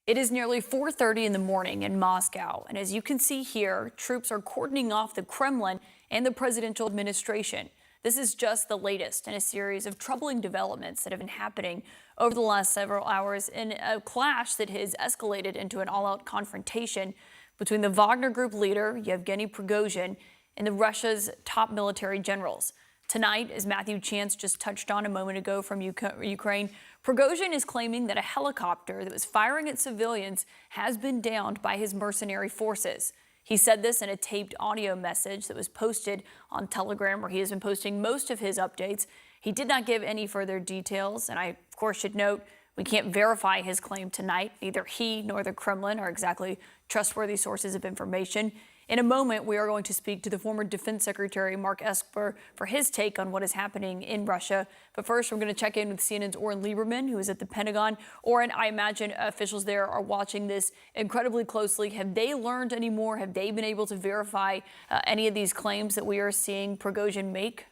It is nearly 4:30 in the morning in Moscow, and as you can see here, troops are cordoning off the Kremlin and the presidential administration. This is just the latest in a series of troubling developments that have been happening over the last several hours in a clash that has escalated into an all-out confrontation between the Wagner Group leader, Yevgeny Prigozhin, and Russia's top military generals. Tonight, as Matthew Chance just touched on a moment ago from Ukraine, Prigozhin is claiming that a helicopter that was firing at civilians has been downed by his mercenary forces. He said this in a taped audio message that was posted on Telegram, where he has been posting most of his updates. He did not give any further details, and I, of course, should note we can't verify his claim tonight. Neither he nor the Kremlin are exactly trustworthy sources of information. In a moment, we are going to speak to the former Defense Secretary, Mark Esper, for his take on what is happening in Russia. But first, we're going to check in with CNN's Oren Lieberman, who is at the Pentagon. Oren, I imagine officials there are watching this incredibly closely. Have they learned any more? Have they been able to verify any of these claims that we are seeing Prigozhin make?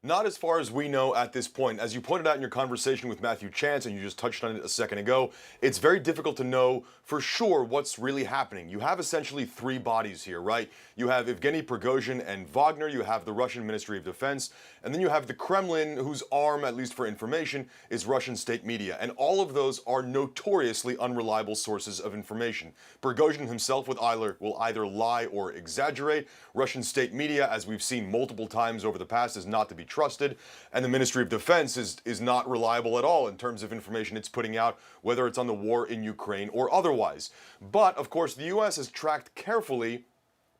Not as far as we know at this point. As you pointed out in your conversation with Matthew Chance, and you just touched on it a second ago, it's very difficult to know for sure what's really happening. You have essentially three bodies here, right? You have Evgeny Prigozhin and Wagner, you have the Russian Ministry of Defense, and then you have the Kremlin, whose arm, at least for information, is Russian state media. And all of those are notoriously unreliable sources of information. Prigozhin himself will either lie or exaggerate. Russian state media, as we've seen multiple times over the past, is not to be trusted, and the Ministry of Defense is not reliable at all in terms of information it's putting out, whether it's on the war in Ukraine or otherwise. But, of course, the U.S. has tracked carefully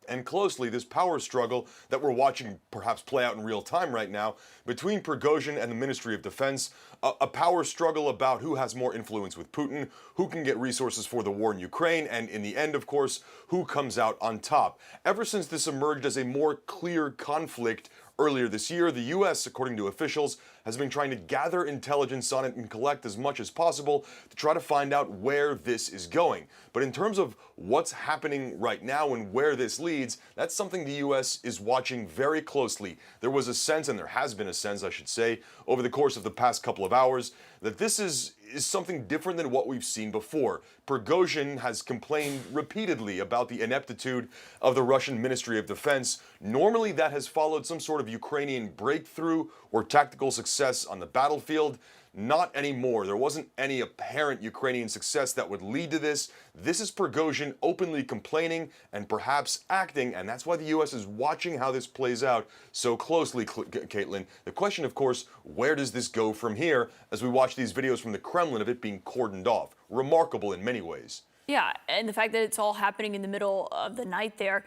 and closely this power struggle that we're watching perhaps play out in real time right now between Prigozhin and the Ministry of Defense, a power struggle about who has more influence with Putin, who can get resources for the war in Ukraine, and in the end, of course, who comes out on top. Ever since this emerged as a more clear conflict earlier this year, the U.S., according to officials, has been trying to gather intelligence on it and collect as much as possible to try to find out where this is going. But in terms of what's happening right now and where this leads, that's something the U.S. is watching very closely. There was a sense, and there has been a sense, I should say, over the course of the past couple of hours, that this is something different than what we've seen before. Prigozhin has complained repeatedly about the ineptitude of the Russian Ministry of Defense. Normally, that has followed some sort of Ukrainian breakthrough or tactical success on the battlefield. Not anymore. There wasn't any apparent Ukrainian success that would lead to this. This is Prigozhin openly complaining and perhaps acting, and that's why the U.S. is watching how this plays out so closely, Caitlin. The question, of course, where does this go from here as we watch these videos from the Kremlin of it being cordoned off? Remarkable in many ways. Yeah, and the fact that it's all happening in the middle of the night there.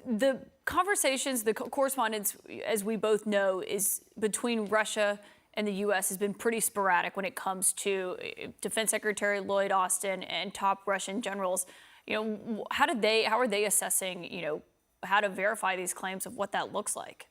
The conversations, the correspondence, as we both know, is between Russia and the U.S. has been pretty sporadic when it comes to Defense Secretary Lloyd Austin and top Russian generals. How are they assessing, how to verify these claims of what that looks like?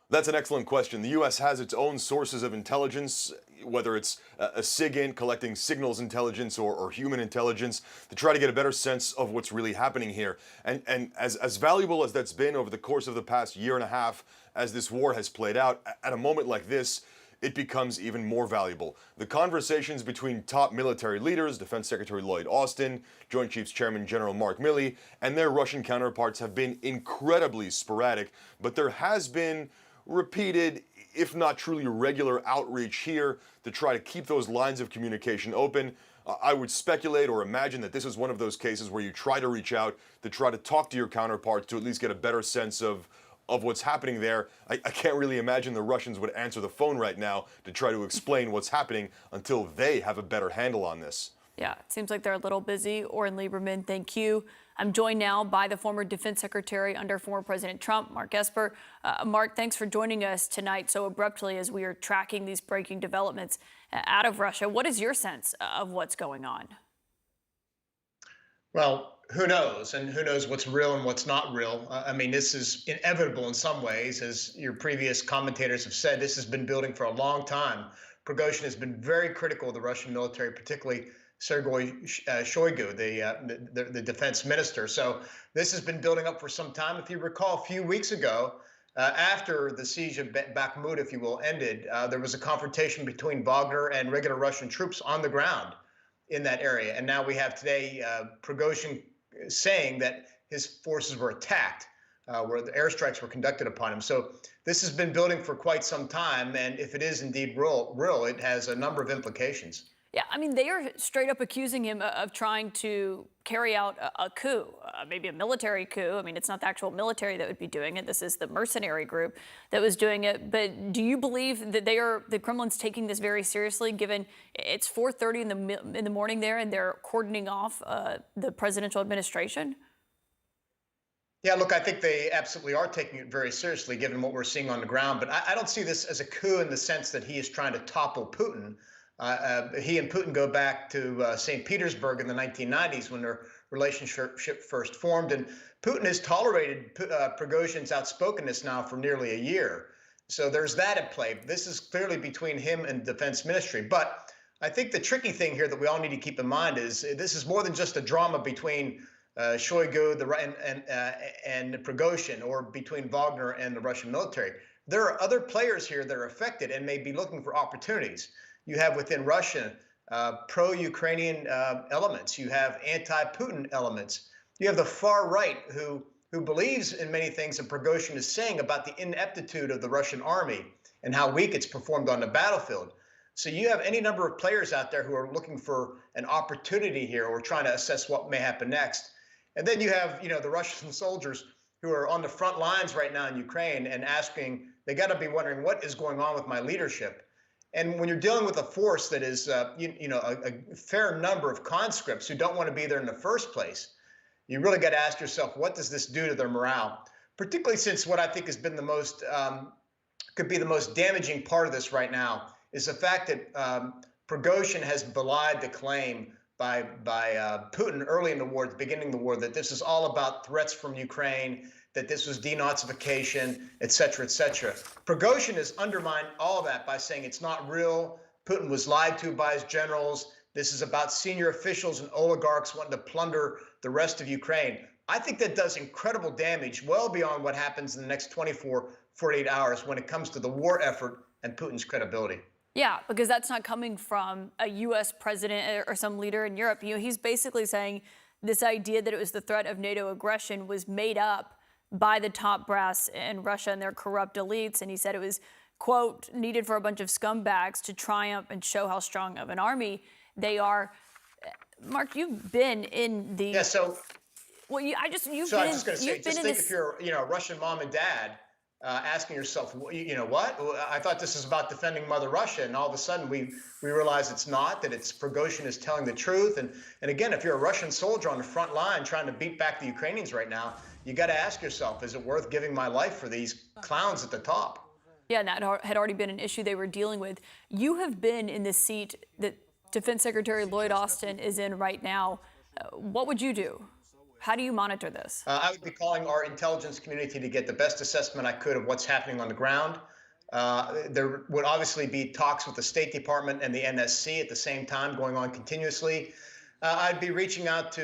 That's an excellent question. The U.S. has its own sources of intelligence, whether it's a SIGINT collecting signals intelligence or human intelligence, to try to get a better sense of what's really happening here. And as valuable as that's been over the course of the past year and a half as this war has played out, at a moment like this, it becomes even more valuable. The conversations between top military leaders, Defense Secretary Lloyd Austin, Joint Chiefs Chairman General Mark Milley, and their Russian counterparts have been incredibly sporadic, but there has been repeated, if not truly regular, outreach here to try to keep those lines of communication open. I would speculate or imagine that this is one of those cases where you try to reach out to try to talk to your counterparts to at least get a better sense of what's happening there. I can't really imagine the Russians would answer the phone right now to try to explain what's happening until they have a better handle on this. Yeah, it seems like they're a little busy. Oren Lieberman, thank you. I'm joined now by the former Defense Secretary under former President Trump, Mark Esper. Mark, thanks for joining us tonight so abruptly as we are tracking these breaking developments out of Russia. What is your sense of what's going on? Well, who knows? And who knows what's real and what's not real? I mean, this is inevitable in some ways. As your previous commentators have said, this has been building for a long time. Prigozhin has been very critical of the Russian military, particularly Sergei Shoigu, the defense minister. So this has been building up for some time. If you recall, a few weeks ago, after the siege of Bakhmut, if you will, ended, there was a confrontation between Wagner and regular Russian troops on the ground. in that area. And now we have today Prigozhin saying that his forces were attacked, where the airstrikes were conducted upon him. So this has been building for quite some time. And if it is indeed real, it has a number of implications. Yeah, I mean, they are straight up accusing him of trying to carry out a coup, maybe a military coup. I mean, it's not the actual military that would be doing it. This is the mercenary group that was doing it. But do you believe that the Kremlin's taking this very seriously, given it's 4:30 in the morning there, and they're cordoning off the presidential administration? Yeah, look, I think they absolutely are taking it very seriously, given what we're seeing on the ground. But I don't see this as a coup in the sense that he is trying to topple Putin. He and Putin go back to St. Petersburg in the 1990s when their relationship first formed. And Putin has tolerated Prigozhin's outspokenness now for nearly a year. So there's that at play. This is clearly between him and the defense ministry. But I think the tricky thing here that we all need to keep in mind is this is more than just a drama between Shoigu and Prigozhin, or between Wagner and the Russian military. There are other players here that are affected and may be looking for opportunities. You have within Russia pro-Ukrainian elements. You have anti-Putin elements. You have the far right who believes in many things that Prigozhin is saying about the ineptitude of the Russian army and how weak it's performed on the battlefield. So you have any number of players out there who are looking for an opportunity here, or trying to assess what may happen next. And then you have, the Russian soldiers who are on the front lines right now in Ukraine and they got to be wondering, what is going on with my leadership? And when you're dealing with a force that is, a fair number of conscripts who don't want to be there in the first place, you really got to ask yourself, what does this do to their morale? Particularly since what I think has been could be the most damaging part of this right now is the fact that Prigozhin has belied the claim by Putin early in the war, at the beginning of the war, that this is all about threats from Ukraine, that this was denazification, et cetera, et cetera. Prigozhin has undermined all of that by saying it's not real. Putin was lied to by his generals. This is about senior officials and oligarchs wanting to plunder the rest of Ukraine. I think that does incredible damage, well beyond what happens in the next 24, 48 hours when it comes to the war effort and Putin's credibility. Yeah, because that's not coming from a U.S. president or some leader in Europe. He's basically saying this idea that it was the threat of NATO aggression was made up by the top brass in Russia and their corrupt elites. And he said it was, quote, needed for a bunch of scumbags to triumph and show how strong of an army they are. Mark, you've been in the... Yeah, so... Well, I was just going to say, just think if you're, a Russian mom and dad, asking yourself, what? I thought this was about defending Mother Russia, and all of a sudden we realize it's not, that it's Prigozhin is telling the truth. And again, if you're a Russian soldier on the front line trying to beat back the Ukrainians right now, you got to ask yourself, is it worth giving my life for these clowns at the top? Yeah, and that had already been an issue they were dealing with. You have been in the seat that Defense Secretary Lloyd Austin is in right now. What would you do? How do you monitor this? I would be calling our intelligence community to get the best assessment I could of what's happening on the ground. There would obviously be talks with the State Department and the NSC at the same time going on continuously. I'd be reaching out to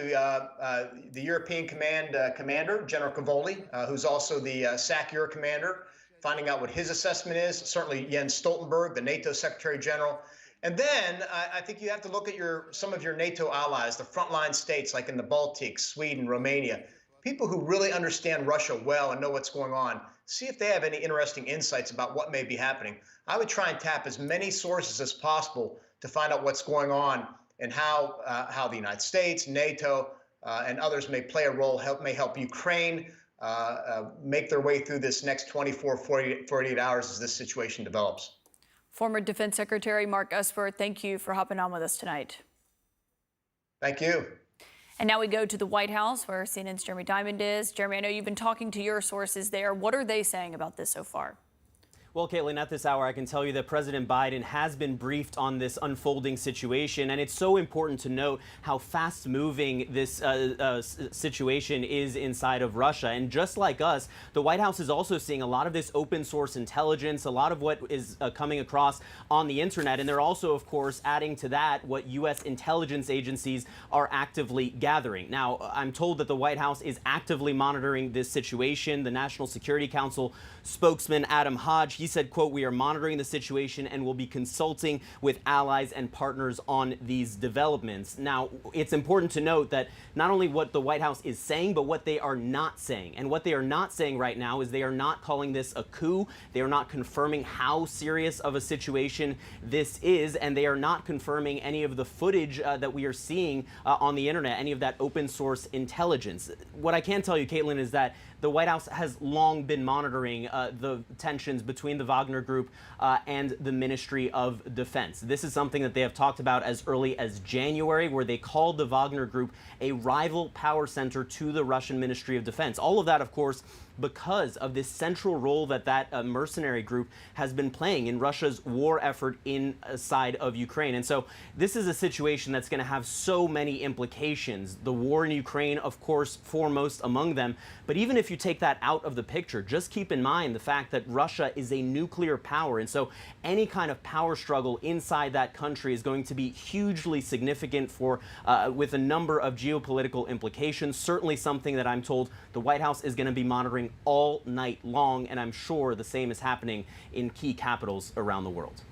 the European commander, General Cavoli, who's also the SAC-Euro commander, finding out what his assessment is. Certainly Jens Stoltenberg, the NATO Secretary General. And then I think you have to look at some of your NATO allies, the frontline states like in the Baltics, Sweden, Romania, people who really understand Russia well and know what's going on. See if they have any interesting insights about what may be happening. I would try and tap as many sources as possible to find out what's going on and how the United States, NATO, and others may play a role, may help Ukraine make their way through this next 24, 48 hours as this situation develops. Former Defense Secretary Mark Esper, thank you for hopping on with us tonight. Thank you. And now we go to the White House, where CNN's Jeremy Diamond is. Jeremy, I know you've been talking to your sources there. What are they saying about this so far? Well, Caitlin, at this hour, I can tell you that President Biden has been briefed on this unfolding situation, and it's so important to note how fast-moving this situation is inside of Russia. And just like us, the White House is also seeing a lot of this open-source intelligence, a lot of what is coming across on the internet, and they're also, of course, adding to that what U.S. intelligence agencies are actively gathering. Now, I'm told that the White House is actively monitoring this situation. The National Security Council spokesman, Adam Hodge, he said, quote, "We are monitoring the situation and will be consulting with allies and partners on these developments." Now, it's important to note that not only what the White House is saying, but what they are not saying. And what they are not saying right now is they are not calling this a coup. They are not confirming how serious of a situation this is, and they are not confirming any of the footage that we are seeing on the internet, any of that open source intelligence. What I can tell you, Caitlin, is that the White House has long been monitoring the tensions between the Wagner Group and the Ministry of Defense. This is something that they have talked about as early as January, where they called the Wagner Group a rival power center to the Russian Ministry of Defense. All of that, of course, because of this central role that mercenary group has been playing in Russia's war effort inside of Ukraine. And so this is a situation that's going to have so many implications. The war in Ukraine, of course, foremost among them. But even if you take that out of the picture, just keep in mind the fact that Russia is a nuclear power. And so any kind of power struggle inside that country is going to be hugely significant with a number of geopolitical implications. Certainly something that I'm told the White House is going to be monitoring all night long, and I'm sure the same is happening in key capitals around the world.